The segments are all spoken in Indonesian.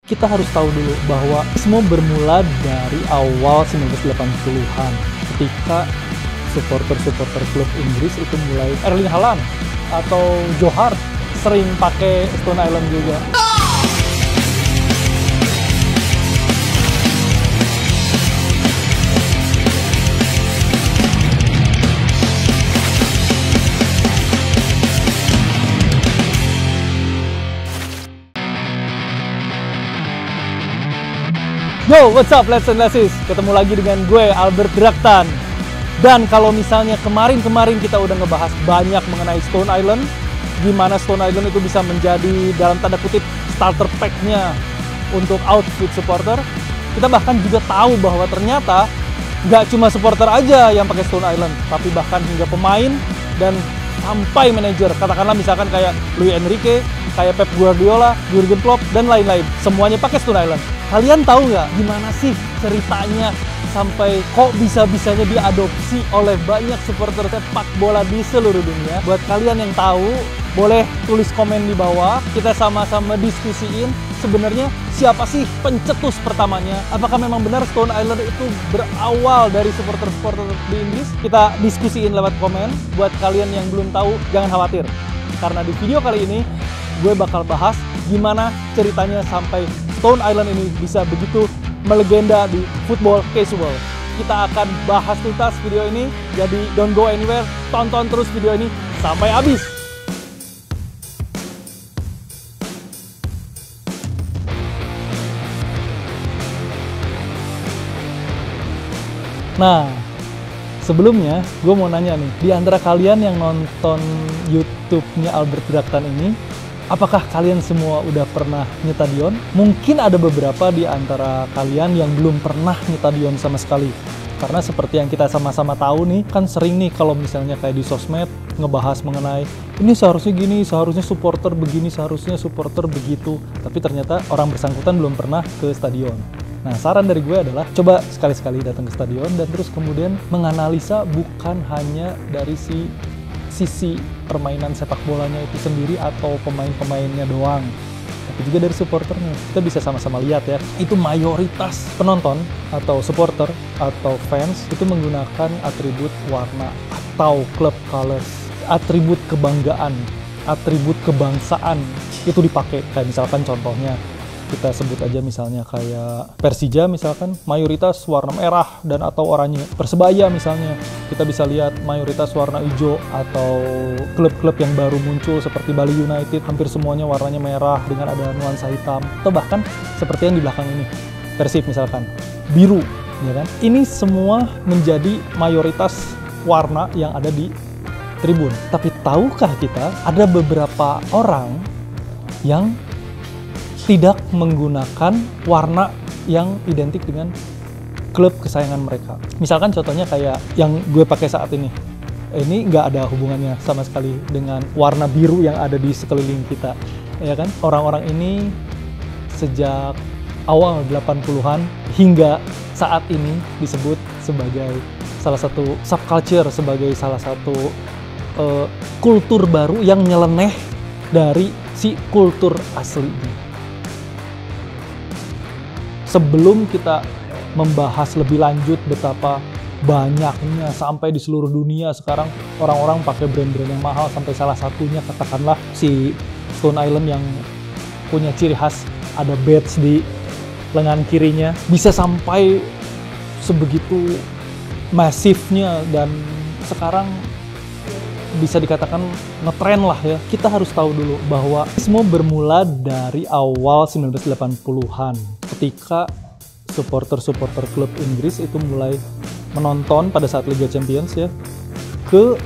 kita harus tahu dulu bahwa semua bermula dari awal 1980-an ketika supporter-supporter klub Inggris itu mulai Erling Haaland atau Joe Hart sering pakai Stone Island juga. Yo, what's up, Let's and Let's. Ketemu lagi dengan gue, Albert Draktan. Dan kalau misalnya kemarin kita udah ngebahas banyak mengenai Stone Island, gimana Stone Island itu bisa menjadi dalam tanda kutip starter pack-nya untuk outfit supporter, kita bahkan juga tahu bahwa ternyata nggak cuma supporter aja yang pakai Stone Island, tapi bahkan hingga pemain dan sampai manajer, katakanlah misalkan kayak Luis Enrique, kayak Pep Guardiola, Jurgen Klopp, dan lain-lain, semuanya pakai Stone Island. Kalian tahu nggak gimana sih ceritanya sampai kok bisa-bisanya diadopsi oleh banyak supporter sepak bola di seluruh dunia? Buat kalian yang tahu, boleh tulis komen di bawah, kita sama-sama diskusiin sebenarnya siapa sih pencetus pertamanya? Apakah memang benar Stone Island itu berawal dari supporter-supporter di Inggris? Kita diskusiin lewat komen. Buat kalian yang belum tahu, jangan khawatir, karena di video kali ini gue bakal bahas gimana ceritanya sampai Stone Island ini bisa begitu melegenda di football casual. Kita akan bahas tuntas video ini, jadi don't go anywhere, tonton terus video ini sampai habis. Nah, sebelumnya gue mau nanya nih, di antara kalian yang nonton YouTube-nya Albert Draktan ini, apakah kalian semua udah pernah nyetadion? Mungkin ada beberapa di antara kalian yang belum pernah nyetadion sama sekali. Karena seperti yang kita sama-sama tahu nih, kan sering nih kalau misalnya kayak di sosmed ngebahas mengenai ini seharusnya gini, seharusnya supporter begini, seharusnya supporter begitu. Tapi ternyata orang bersangkutan belum pernah ke stadion. Nah, saran dari gue adalah coba sekali-sekali datang ke stadion dan terus kemudian menganalisa bukan hanya dari sisi permainan sepak bolanya itu sendiri atau pemain-pemainnya doang, tapi juga dari supporternya. Kita bisa sama-sama lihat ya, itu mayoritas penonton atau supporter atau fans itu menggunakan atribut warna atau club colors, atribut kebanggaan, atribut kebangsaan itu dipakai. Kayak misalkan contohnya kita sebut aja misalnya kayak Persija misalkan mayoritas warna merah dan atau oranye. Persebaya misalnya kita bisa lihat mayoritas warna hijau, atau klub-klub yang baru muncul seperti Bali United hampir semuanya warnanya merah dengan ada nuansa hitam, atau bahkan seperti yang di belakang ini Persib misalkan biru, ya kan? Ini semua menjadi mayoritas warna yang ada di tribun. Tapi tahukah kita ada beberapa orang yang tidak menggunakan warna yang identik dengan klub kesayangan mereka? Misalkan contohnya kayak yang gue pakai saat ini. Ini nggak ada hubungannya sama sekali dengan warna biru yang ada di sekeliling kita, ya kan? Orang-orang ini sejak awal 80-an hingga saat ini disebut sebagai salah satu subculture, sebagai salah satu kultur baru yang nyeleneh dari si kultur aslinya. Sebelum kita membahas lebih lanjut betapa banyaknya sampai di seluruh dunia sekarang orang-orang pakai brand-brand yang mahal, sampai salah satunya katakanlah si Stone Island yang punya ciri khas ada badge di lengan kirinya, bisa sampai sebegitu masifnya dan sekarang bisa dikatakan ngetren lah ya. Kita harus tahu dulu bahwa semua bermula dari awal 1980-an ketika supporter-supporter klub Inggris itu mulai menonton pada saat Liga Champions ya ke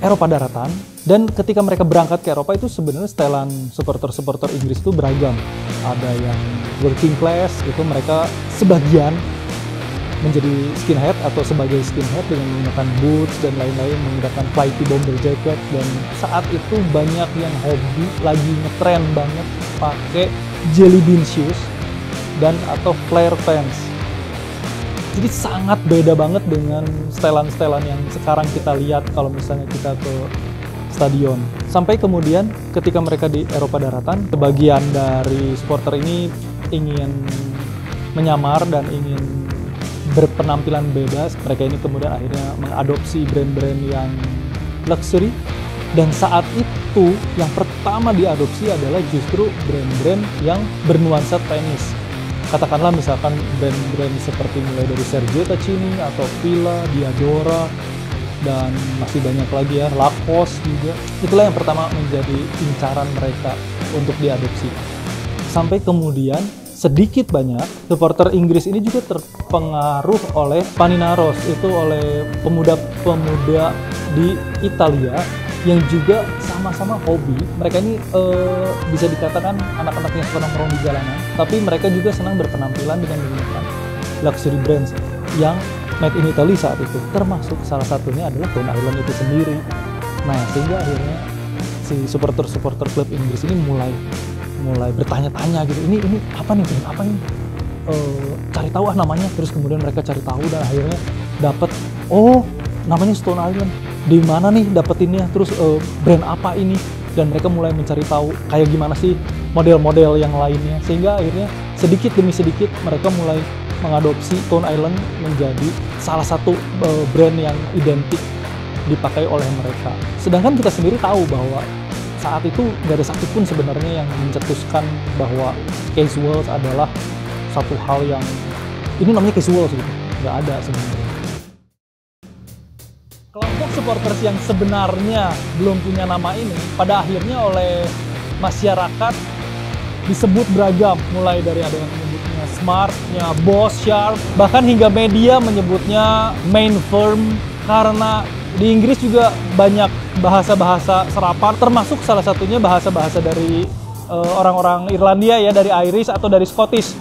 Eropa daratan, dan ketika mereka berangkat ke Eropa itu sebenarnya setelan supporter-supporter Inggris itu beragam. Ada yang working class, itu mereka sebagian menjadi skinhead atau sebagai skinhead dengan menggunakan boots dan lain-lain, menggunakan flighty bomber jacket, dan saat itu banyak yang hobi lagi ngetren banget pakai jelly bean shoes dan atau flare pants. Jadi sangat beda banget dengan setelan-setelan yang sekarang kita lihat kalau misalnya kita ke stadion. Sampai kemudian ketika mereka di Eropa daratan, sebagian dari supporter ini ingin menyamar dan ingin berpenampilan bebas, mereka ini kemudian akhirnya mengadopsi brand-brand yang luxury. Dan saat itu yang pertama diadopsi adalah justru brand-brand yang bernuansa tenis. Katakanlah misalkan brand-brand seperti mulai dari Sergio Tacchini atau Fila, Diadora, dan masih banyak lagi ya, Lacoste juga. Itulah yang pertama menjadi incaran mereka untuk diadopsi. Sampai kemudian sedikit banyak supporter Inggris ini juga terpengaruh oleh Paninaros, itu oleh pemuda-pemuda di Italia yang juga sama-sama hobi. Mereka ini bisa dikatakan anak-anak yang suka nongkrong di jalanan, tapi mereka juga senang berpenampilan dengan menggunakan luxury brands yang made in Italy saat itu. Termasuk salah satunya adalah Stone Island itu sendiri. Nah, sehingga akhirnya si supporter-supporter klub Inggris ini mulai bertanya-tanya gitu, ini apa nih, apa ini? Cari tahu namanya. Terus kemudian mereka cari tahu dan akhirnya dapat, oh namanya Stone Island. Di mana nih dapetinnya? Terus brand apa ini? Dan mereka mulai mencari tahu kayak gimana sih model-model yang lainnya. Sehingga akhirnya sedikit demi sedikit mereka mulai mengadopsi Stone Island menjadi salah satu brand yang identik dipakai oleh mereka. Sedangkan kita sendiri tahu bahwa saat itu nggak ada satupun sebenarnya yang mencetuskan bahwa casual adalah satu hal yang ini namanya casual gitu. Nggak ada sebenarnya. Kelompok supporters yang sebenarnya belum punya nama ini pada akhirnya oleh masyarakat disebut beragam, mulai dari ada yang menyebutnya Smart-nya, Boss, Sharp, bahkan hingga media menyebutnya Main Firm, karena di Inggris juga banyak bahasa-bahasa serapan, termasuk salah satunya bahasa-bahasa dari orang-orang Irlandia ya, dari Irish atau dari Scottish.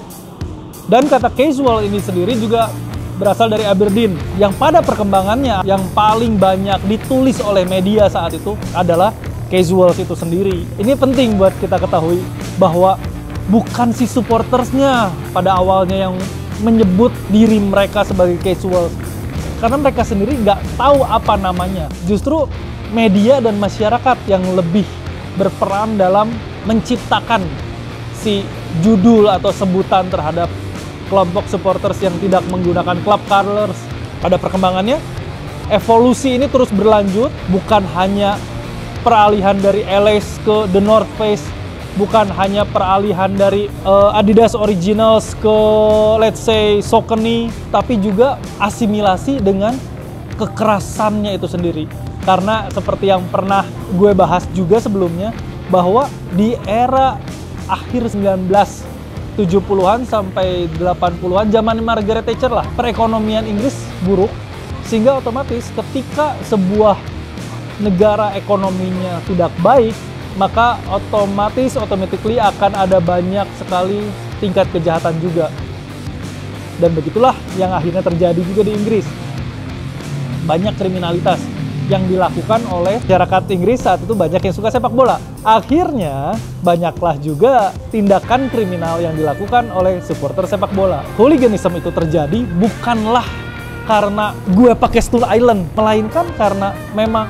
Dan kata casual ini sendiri juga berasal dari Aberdeen, yang pada perkembangannya yang paling banyak ditulis oleh media saat itu adalah casuals itu sendiri. Ini penting buat kita ketahui bahwa bukan si supportersnya pada awalnya yang menyebut diri mereka sebagai casuals, karena mereka sendiri nggak tahu apa namanya. Justru media dan masyarakat yang lebih berperan dalam menciptakan si judul atau sebutan terhadap kelompok supporters yang tidak menggunakan club colors. Pada perkembangannya, evolusi ini terus berlanjut, bukan hanya peralihan dari LS ke The North Face, bukan hanya peralihan dari Adidas Originals ke let's say Saucony, tapi juga asimilasi dengan kekerasannya itu sendiri. Karena seperti yang pernah gue bahas juga sebelumnya, bahwa di era akhir 1970-an sampai 80-an, zaman Margaret Thatcher lah, perekonomian Inggris buruk, sehingga otomatis ketika sebuah negara ekonominya tidak baik, maka automatically akan ada banyak sekali tingkat kejahatan juga. Dan begitulah yang akhirnya terjadi juga di Inggris. Banyak kriminalitas yang dilakukan oleh masyarakat Inggris saat itu, banyak yang suka sepak bola. Akhirnya banyaklah juga tindakan kriminal yang dilakukan oleh supporter sepak bola. Hooliganism itu terjadi bukanlah karena gue pakai Stone Island, melainkan karena memang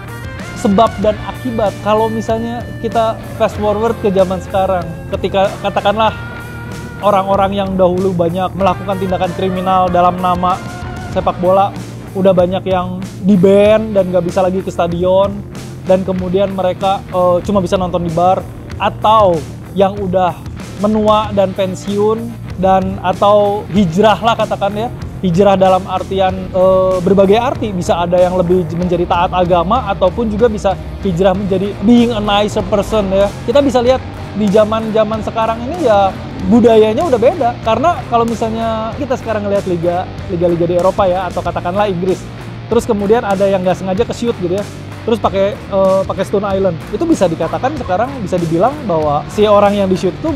sebab dan akibat. Kalau misalnya kita fast forward ke zaman sekarang, ketika katakanlah orang-orang yang dahulu banyak melakukan tindakan kriminal dalam nama sepak bola, udah banyak yang di-ban dan nggak bisa lagi ke stadion, dan kemudian mereka cuma bisa nonton di bar, atau yang udah menua dan pensiun, dan atau hijrah lah katakan ya, hijrah dalam artian berbagai arti, bisa ada yang lebih menjadi taat agama, ataupun juga bisa hijrah menjadi being a nicer person ya. Kita bisa lihat di zaman-zaman sekarang ini ya, budayanya udah beda. Karena kalau misalnya kita sekarang ngelihat liga-liga di Eropa ya, atau katakanlah Inggris, terus kemudian ada yang nggak sengaja ke-shoot gitu ya, terus pakai Stone Island, itu bisa dikatakan sekarang, bisa dibilang bahwa si orang yang di-shoot itu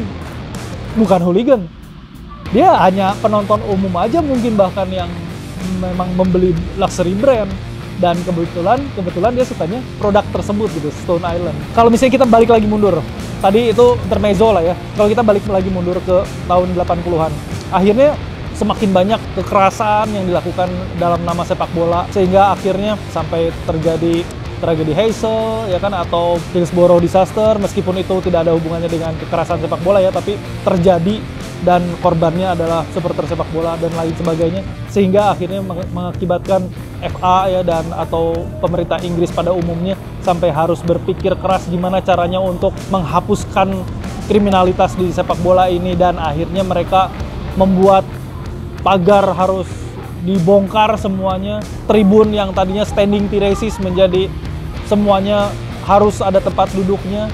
bukan hooligan. Dia hanya penonton umum aja mungkin, bahkan yang memang membeli luxury brand, dan kebetulan dia sukanya produk tersebut gitu, Stone Island. Kalau misalnya kita balik lagi mundur, tadi itu intermezzo lah ya, kalau kita balik lagi mundur ke tahun 80-an, akhirnya semakin banyak kekerasan yang dilakukan dalam nama sepak bola, sehingga akhirnya sampai terjadi tragedi Heysel ya kan, atau Hillsborough disaster. Meskipun itu tidak ada hubungannya dengan kekerasan sepak bola ya, tapi terjadi dan korbannya adalah supporter sepak bola dan lain sebagainya, sehingga akhirnya mengakibatkan FA ya dan atau pemerintah Inggris pada umumnya sampai harus berpikir keras gimana caranya untuk menghapuskan kriminalitas di sepak bola ini, dan akhirnya mereka membuat pagar harus dibongkar semuanya, tribun yang tadinya standing terraces menjadi semuanya harus ada tempat duduknya,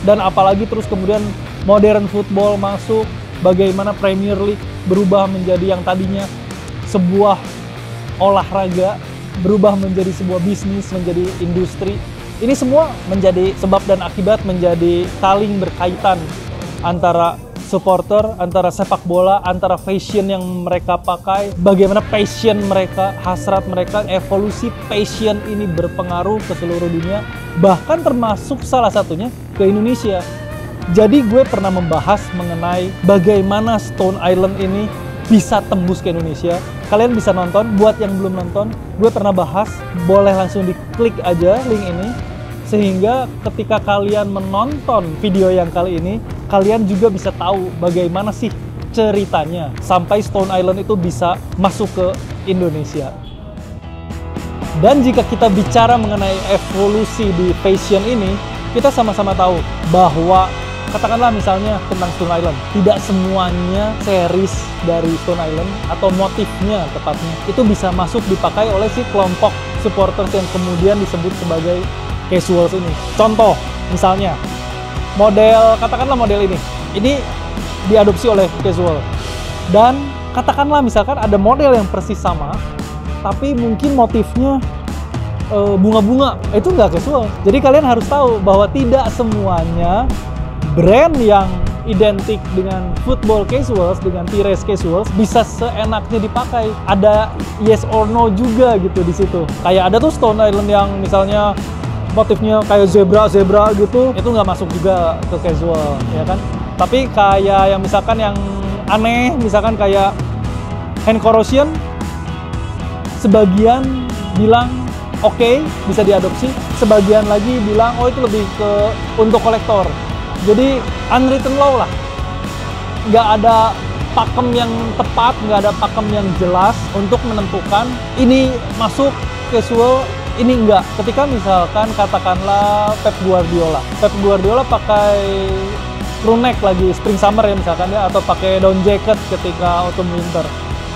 dan apalagi terus kemudian modern football masuk, bagaimana Premier League berubah menjadi yang tadinya sebuah olahraga berubah menjadi sebuah bisnis, menjadi industri. Ini semua menjadi sebab dan akibat, menjadi saling berkaitan antara supporter, antara sepak bola, antara fashion yang mereka pakai, bagaimana passion mereka, hasrat mereka, evolusi passion ini berpengaruh ke seluruh dunia, bahkan termasuk salah satunya ke Indonesia. Jadi gue pernah membahas mengenai bagaimana Stone Island ini bisa tembus ke Indonesia. Kalian bisa nonton, buat yang belum nonton, gue pernah bahas, boleh langsung diklik aja link ini. Sehingga ketika kalian menonton video yang kali ini, kalian juga bisa tahu bagaimana sih ceritanya sampai Stone Island itu bisa masuk ke Indonesia. Dan jika kita bicara mengenai evolusi di fashion ini, kita sama-sama tahu bahwa katakanlah misalnya tentang Stone Island, tidak semuanya series dari Stone Island atau motifnya tepatnya itu bisa masuk dipakai oleh si kelompok supporters yang kemudian disebut sebagai casuals ini. Contoh misalnya katakanlah model ini diadopsi oleh casual, dan katakanlah misalkan ada model yang persis sama tapi mungkin motifnya bunga-bunga, itu nggak casual. Jadi kalian harus tahu bahwa tidak semuanya brand yang identik dengan football casuals, dengan T-Race casuals bisa seenaknya dipakai. Ada yes or no juga gitu di situ. Kayak ada tuh Stone Island yang misalnya motifnya kayak zebra gitu, itu nggak masuk juga ke casual, ya kan? Tapi kayak yang misalkan yang aneh, misalkan kayak hand corrosion, sebagian bilang oke, bisa diadopsi, sebagian lagi bilang oh itu lebih ke untuk kolektor. Jadi unwritten law lah, nggak ada pakem yang tepat, nggak ada pakem yang jelas untuk menentukan ini masuk casual, ini enggak. Ketika misalkan katakanlah Pep Guardiola pakai crew neck lagi spring summer ya misalkan ya, atau pakai down jacket ketika autumn winter.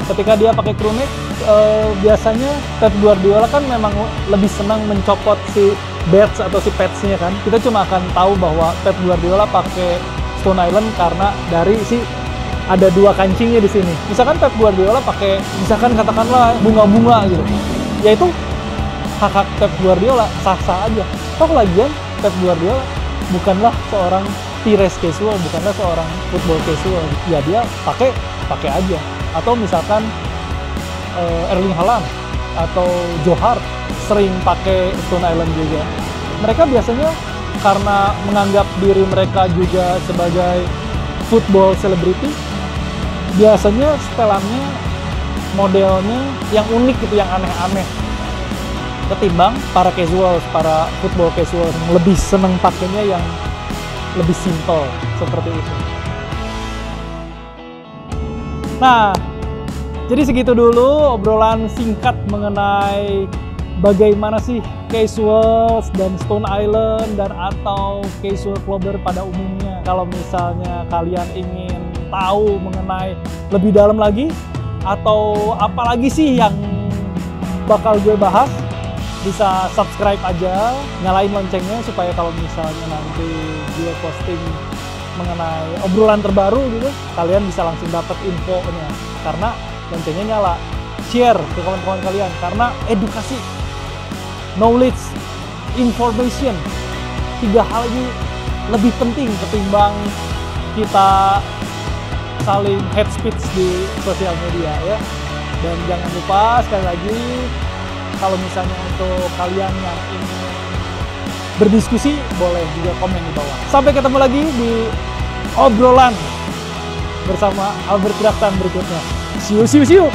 Ketika dia pakai crew neck, biasanya Pep Guardiola kan memang lebih senang mencopot si badge atau si patch-nya kan. Kita cuma akan tahu bahwa Pep Guardiola pakai Stone Island karena dari si ada dua kancingnya di sini. Misalkan Pep Guardiola pakai misalkan katakanlah bunga-bunga gitu, yaitu hak Pep Guardiola, sah-sah aja. Toh lagian Pep Guardiola bukanlah seorang T-Race casual, bukanlah seorang football casual. Ya dia pakai aja. Atau misalkan Erling Haaland atau Joe Hart sering pakai Stone Island juga. Mereka biasanya karena menganggap diri mereka juga sebagai football celebrity, biasanya setelannya modelnya yang unik gitu, yang aneh-aneh, ketimbang para football casual yang lebih seneng pakainya yang lebih simple seperti itu. Nah, jadi segitu dulu obrolan singkat mengenai bagaimana sih casuals dan Stone Island dan atau casual clubber pada umumnya. Kalau misalnya kalian ingin tahu mengenai lebih dalam lagi atau apalagi sih yang bakal gue bahas, bisa subscribe aja, nyalain loncengnya supaya kalau misalnya nanti gue posting mengenai obrolan terbaru gitu, kalian bisa langsung dapat infonya karena loncengnya nyala. Share ke kawan-kawan kalian karena edukasi, knowledge, information, 3 hal ini lebih penting ketimbang kita saling hate speech di sosial media ya. Dan jangan lupa sekali lagi, kalau misalnya untuk kalian yang ingin berdiskusi, boleh juga komen di bawah. Sampai ketemu lagi di obrolan bersama Albert Draktan berikutnya. See you.